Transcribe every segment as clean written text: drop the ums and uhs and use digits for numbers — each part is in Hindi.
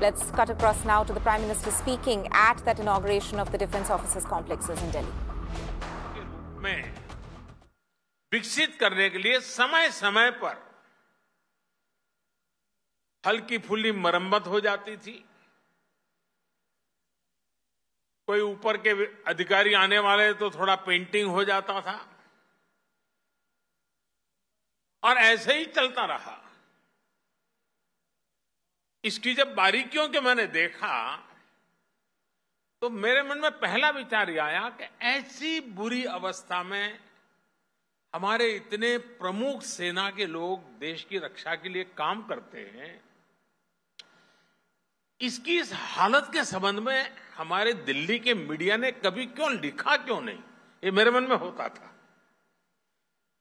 Let's cut across now to the Prime Minister speaking at that inauguration of the Defence Officers complexes in Delhi. में विकसित करने के लिए समय समय पर हल्की फुल्ली मरम्मत हो जाती थी। कोई ऊपर के अधिकारी आने वाले तो थोड़ा पेंटिंग हो जाता था और ऐसे ही चलता रहा। इसकी जब बारीकियों के मैंने देखा तो मेरे मन में पहला विचार यह आया कि ऐसी बुरी अवस्था में हमारे इतने प्रमुख सेना के लोग देश की रक्षा के लिए काम करते हैं, इसकी इस हालत के संबंध में हमारे दिल्ली के मीडिया ने कभी क्यों लिखा क्यों नहीं, ये मेरे मन में होता था।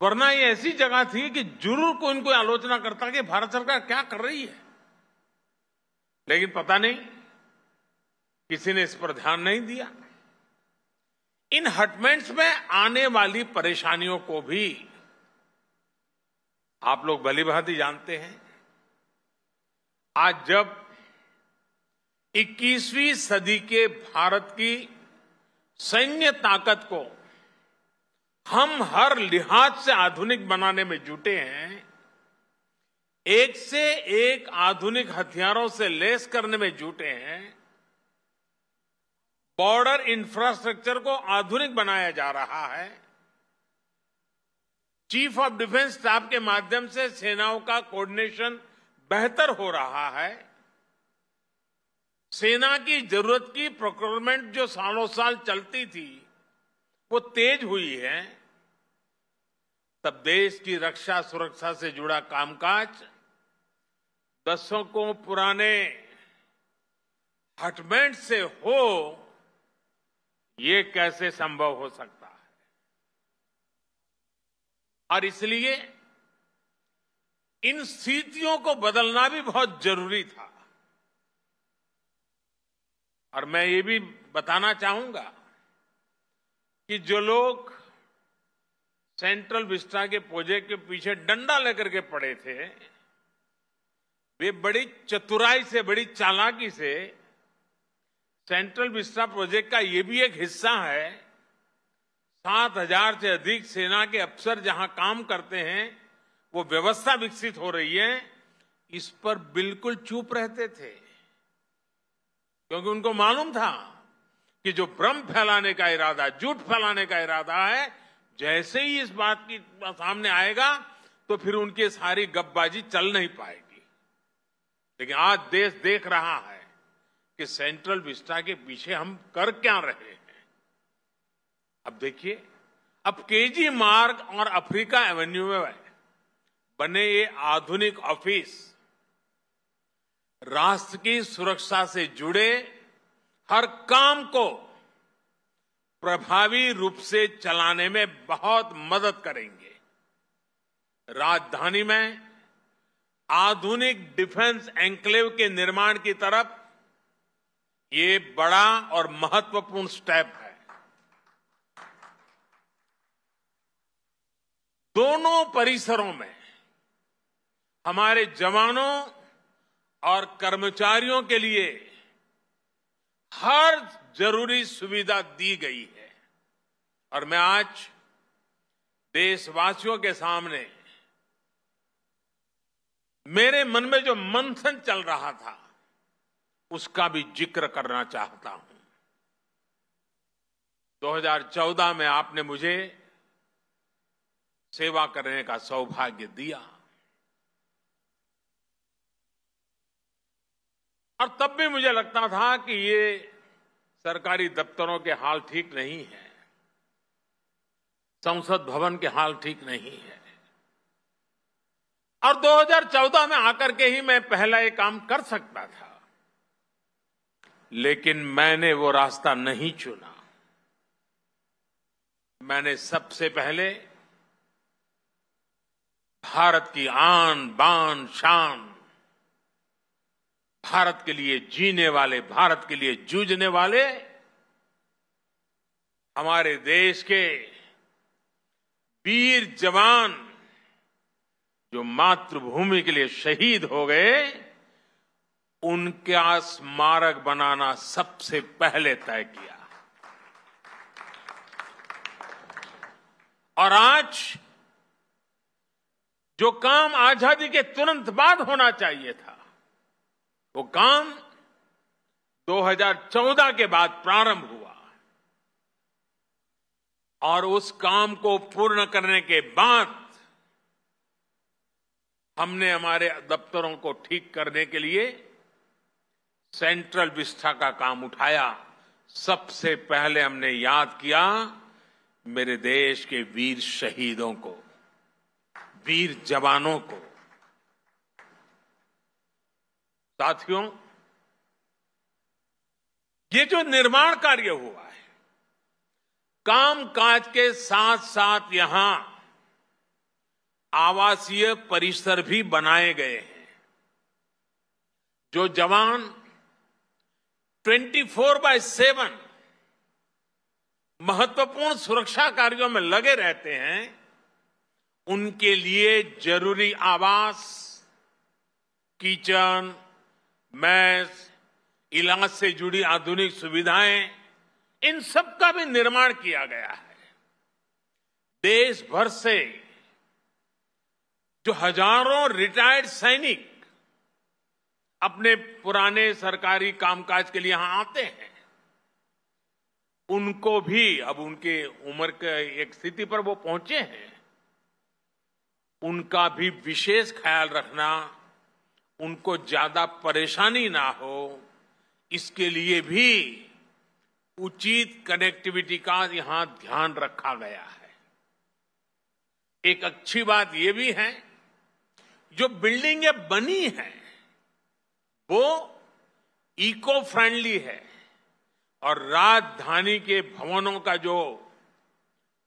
वरना ये ऐसी जगह थी कि जरूर कोई इनको आलोचना करता कि भारत सरकार क्या कर रही है, लेकिन पता नहीं किसी ने इस पर ध्यान नहीं दिया। इन हटमेंट्स में आने वाली परेशानियों को भी आप लोग भलीभांति जानते हैं। आज जब 21वीं सदी के भारत की सैन्य ताकत को हम हर लिहाज से आधुनिक बनाने में जुटे हैं, एक से एक आधुनिक हथियारों से लैस करने में जुटे हैं, बॉर्डर इंफ्रास्ट्रक्चर को आधुनिक बनाया जा रहा है, चीफ ऑफ डिफेंस स्टाफ के माध्यम से सेनाओं का कोऑर्डिनेशन बेहतर हो रहा है, सेना की जरूरत की प्रोक्योरमेंट जो सालों साल चलती थी वो तेज हुई है, तब देश की रक्षा सुरक्षा से जुड़ा कामकाज दशकों पुराने हटमेंट से हो, ये कैसे संभव हो सकता है। और इसलिए इन स्थितियों को बदलना भी बहुत जरूरी था। और मैं ये भी बताना चाहूंगा कि जो लोग सेंट्रल विस्टा के प्रोजेक्ट के पीछे डंडा लेकर के पड़े थे, वे बड़ी चतुराई से, बड़ी चालाकी से सेंट्रल विस्टा प्रोजेक्ट का ये भी एक हिस्सा है। 7,000 से अधिक सेना के अफसर जहां काम करते हैं, वो व्यवस्था विकसित हो रही है, इस पर बिल्कुल चुप रहते थे, क्योंकि उनको मालूम था कि जो भ्रम फैलाने का इरादा, झूठ फैलाने का इरादा है, जैसे ही इस बात की सामने आएगा तो फिर उनकी सारी गपबाजी चल नहीं पाएगी। लेकिन आज देश देख रहा है कि सेंट्रल विस्टा के पीछे हम कर क्या रहे हैं। अब देखिए, अब केजी मार्ग और अफ्रीका एवेन्यू में बने ये आधुनिक ऑफिस राष्ट्र की सुरक्षा से जुड़े हर काम को प्रभावी रूप से चलाने में बहुत मदद करेंगे। राजधानी में आधुनिक डिफेंस एन्क्लेव के निर्माण की तरफ ये बड़ा और महत्वपूर्ण स्टेप है। दोनों परिसरों में हमारे जवानों और कर्मचारियों के लिए हर जरूरी सुविधा दी गई है। और मैं आज देशवासियों के सामने मेरे मन में जो मंथन चल रहा था उसका भी जिक्र करना चाहता हूं। 2014 में आपने मुझे सेवा करने का सौभाग्य दिया और तब भी मुझे लगता था कि ये सरकारी दफ्तरों के हाल ठीक नहीं है, संसद भवन के हाल ठीक नहीं है। और 2014 में आकर के ही मैं पहला ये काम कर सकता था, लेकिन मैंने वो रास्ता नहीं चुना। मैंने सबसे पहले भारत की आन बान शान, भारत के लिए जीने वाले, भारत के लिए जूझने वाले हमारे देश के वीर जवान जो मातृभूमि के लिए शहीद हो गए, उनका स्मारक बनाना सबसे पहले तय किया। और आज जो काम आजादी के तुरंत बाद होना चाहिए था, वो काम 2014 के बाद प्रारंभ हुआ। और उस काम को पूर्ण करने के बाद हमने हमारे दफ्तरों को ठीक करने के लिए सेंट्रल विस्टा का काम उठाया। सबसे पहले हमने याद किया मेरे देश के वीर शहीदों को, वीर जवानों को। साथियों, ये जो निर्माण कार्य हुआ है, कामकाज के साथ साथ यहां आवासीय परिसर भी बनाए गए हैं। जो जवान 24/7 महत्वपूर्ण सुरक्षा कार्यों में लगे रहते हैं, उनके लिए जरूरी आवास, किचन, मेस, इलाज से जुड़ी आधुनिक सुविधाएं, इन सब का भी निर्माण किया गया है। देश भर से जो हजारों रिटायर्ड सैनिक अपने पुराने सरकारी कामकाज के लिए यहां आते हैं, उनको भी अब उनके उम्र के एक स्थिति पर वो पहुंचे हैं, उनका भी विशेष ख्याल रखना, उनको ज्यादा परेशानी ना हो, इसके लिए भी उचित कनेक्टिविटी का यहां ध्यान रखा गया है। एक अच्छी बात यह भी है, जो बिल्डिंगें बनी हैं वो इको फ्रेंडली है और राजधानी के भवनों का जो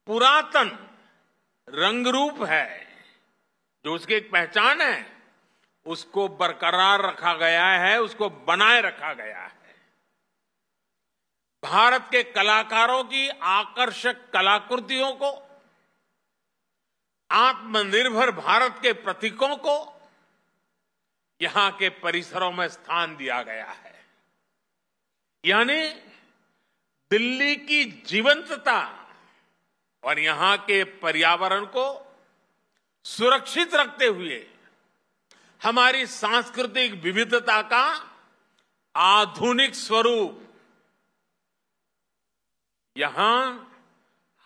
पुरातन रंग रूप है, जो उसकी एक पहचान है, उसको बरकरार रखा गया है, उसको बनाए रखा गया है। भारत के कलाकारों की आकर्षक कलाकृतियों को, आत्मनिर्भर भारत के प्रतीकों को यहां के परिसरों में स्थान दिया गया है। यानी दिल्ली की जीवंतता और यहां के पर्यावरण को सुरक्षित रखते हुए हमारी सांस्कृतिक विविधता का आधुनिक स्वरूप यहां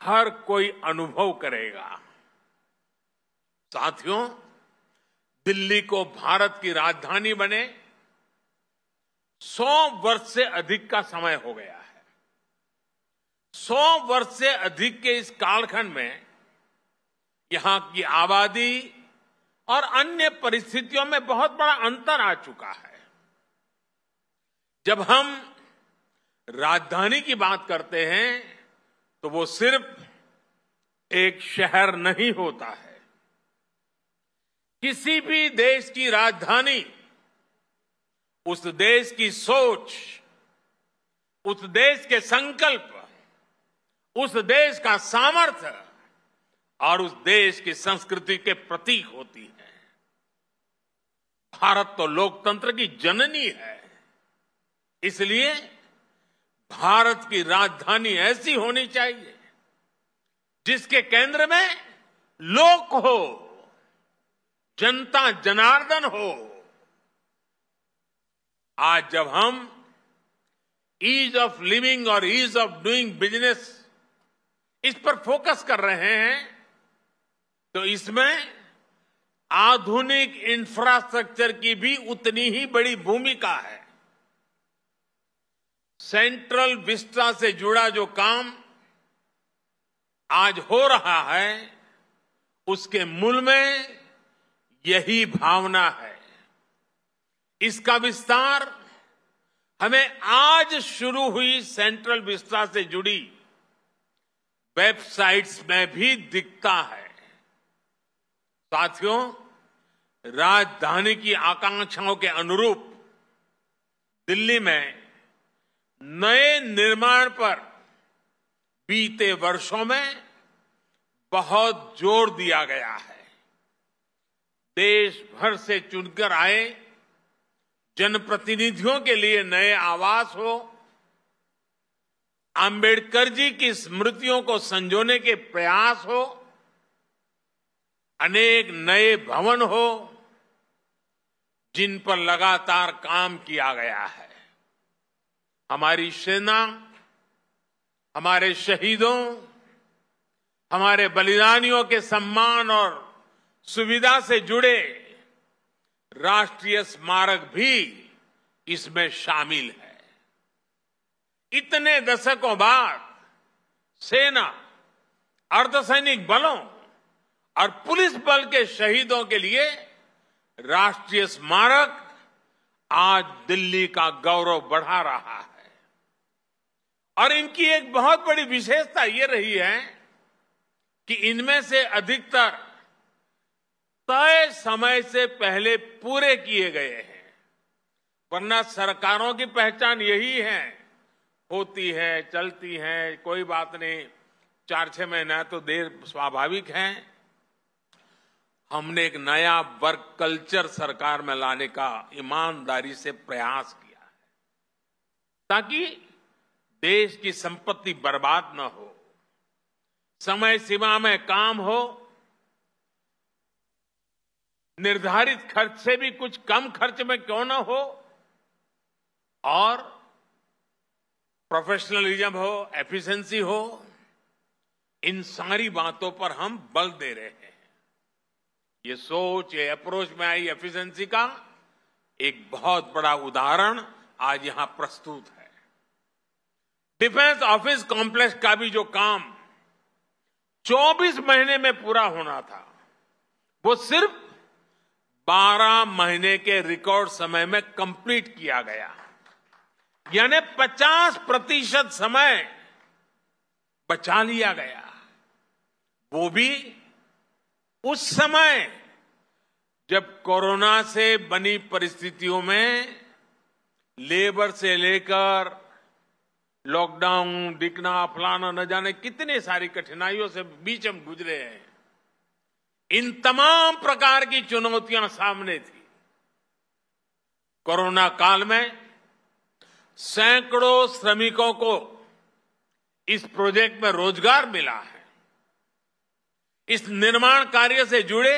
हर कोई अनुभव करेगा। साथियों, दिल्ली को भारत की राजधानी बने 100 वर्ष से अधिक का समय हो गया है। 100 वर्ष से अधिक के इस कालखंड में यहां की आबादी और अन्य परिस्थितियों में बहुत बड़ा अंतर आ चुका है। जब हम राजधानी की बात करते हैं तो वो सिर्फ एक शहर नहीं होता है। किसी भी देश की राजधानी उस देश की सोच, उस देश के संकल्प, उस देश का सामर्थ्य और उस देश की संस्कृति के प्रतीक होती है। भारत तो लोकतंत्र की जननी है, इसलिए भारत की राजधानी ऐसी होनी चाहिए जिसके केंद्र में लोक हो, जनता जनार्दन हो। आज जब हम ईज ऑफ लिविंग और ईज ऑफ डूइंग बिजनेस इस पर फोकस कर रहे हैं, तो इसमें आधुनिक इंफ्रास्ट्रक्चर की भी उतनी ही बड़ी भूमिका है। सेंट्रल विस्टा से जुड़ा जो काम आज हो रहा है, उसके मूल में यही भावना है। इसका विस्तार हमें आज शुरू हुई सेंट्रल विस्टा से जुड़ी वेबसाइट्स में भी दिखता है। साथियों, राजधानी की आकांक्षाओं के अनुरूप दिल्ली में नए निर्माण पर बीते वर्षों में बहुत जोर दिया गया है। देश भर से चुनकर आए जनप्रतिनिधियों के लिए नए आवास हो, अंबेडकर जी की स्मृतियों को संजोने के प्रयास हो, अनेक नए भवन हो, जिन पर लगातार काम किया गया है। हमारी सेना, हमारे शहीदों, हमारे बलिदानियों के सम्मान और सुविधा से जुड़े राष्ट्रीय स्मारक भी इसमें शामिल है। इतने दशकों बाद सेना, अर्धसैनिक बलों और पुलिस बल के शहीदों के लिए राष्ट्रीय स्मारक आज दिल्ली का गौरव बढ़ा रहा है। और इनकी एक बहुत बड़ी विशेषता ये रही है कि इनमें से अधिकतर तय समय से पहले पूरे किए गए हैं। वरना सरकारों की पहचान यही है, होती है, चलती है, कोई बात नहीं, 4-6 महीना तो देर स्वाभाविक है। हमने एक नया वर्क कल्चर सरकार में लाने का ईमानदारी से प्रयास किया है, ताकि देश की संपत्ति बर्बाद न हो, समय सीमा में काम हो, निर्धारित खर्च से भी कुछ कम खर्च में क्यों न हो, और प्रोफेशनलिज्म हो, एफिशिएंसी हो, इन सारी बातों पर हम बल दे रहे हैं। ये सोच, ये अप्रोच में आई एफिशिएंसी का एक बहुत बड़ा उदाहरण आज यहां प्रस्तुत है। डिफेंस ऑफिस कॉम्प्लेक्स का भी जो काम 24 महीने में पूरा होना था, वो सिर्फ 12 महीने के रिकॉर्ड समय में कंप्लीट किया गया। यानी 50% समय बचा लिया गया। वो भी उस समय जब कोरोना से बनी परिस्थितियों में लेबर से लेकर लॉकडाउन, दिखना, फलाना, न जाने कितने सारी कठिनाइयों से बीच हम गुजरे हैं। इन तमाम प्रकार की चुनौतियां सामने थी। कोरोना काल में सैकड़ों श्रमिकों को इस प्रोजेक्ट में रोजगार मिला है। इस निर्माण कार्य से जुड़े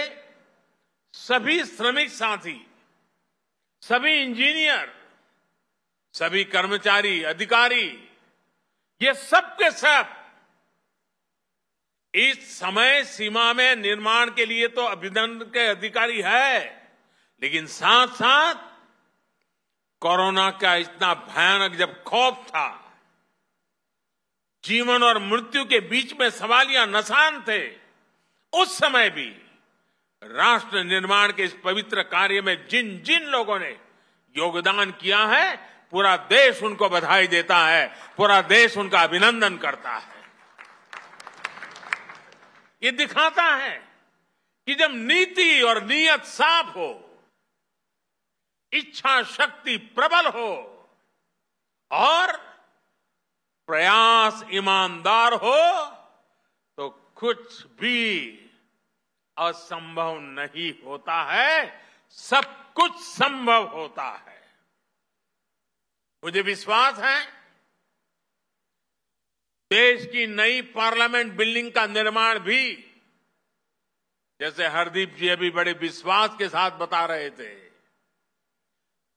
सभी श्रमिक साथी, सभी इंजीनियर, सभी कर्मचारी, अधिकारी, ये सब के सब इस समय सीमा में निर्माण के लिए तो अभिनंदन के अधिकारी है, लेकिन साथ साथ कोरोना का इतना भयानक जब खौफ था, जीवन और मृत्यु के बीच में सवालिया निशान थे, उस समय भी राष्ट्र निर्माण के इस पवित्र कार्य में जिन जिन लोगों ने योगदान किया है, पूरा देश उनको बधाई देता है, पूरा देश उनका अभिनंदन करता है। ये दिखाता है कि जब नीति और नीयत साफ हो, इच्छा शक्ति प्रबल हो और प्रयास ईमानदार हो, तो कुछ भी असंभव नहीं होता है, सब कुछ संभव होता है। मुझे विश्वास है देश की नई पार्लियामेंट बिल्डिंग का निर्माण भी, जैसे हरदीप जी अभी बड़े विश्वास के साथ बता रहे थे,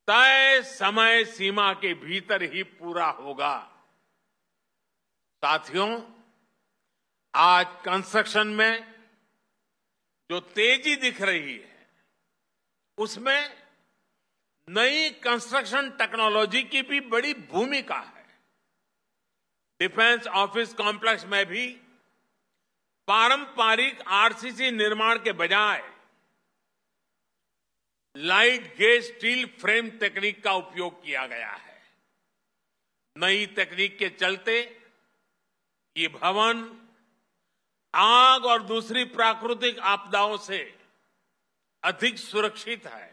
तय समय सीमा के भीतर ही पूरा होगा। साथियों, आज कंस्ट्रक्शन में जो तेजी दिख रही है, उसमें नई कंस्ट्रक्शन टेक्नोलॉजी की भी बड़ी भूमिका है। डिफेंस ऑफिस कॉम्प्लेक्स में भी पारंपरिक आरसीसी निर्माण के बजाय लाइट गेज स्टील फ्रेम तकनीक का उपयोग किया गया है। नई तकनीक के चलते ये भवन आग और दूसरी प्राकृतिक आपदाओं से अधिक सुरक्षित है।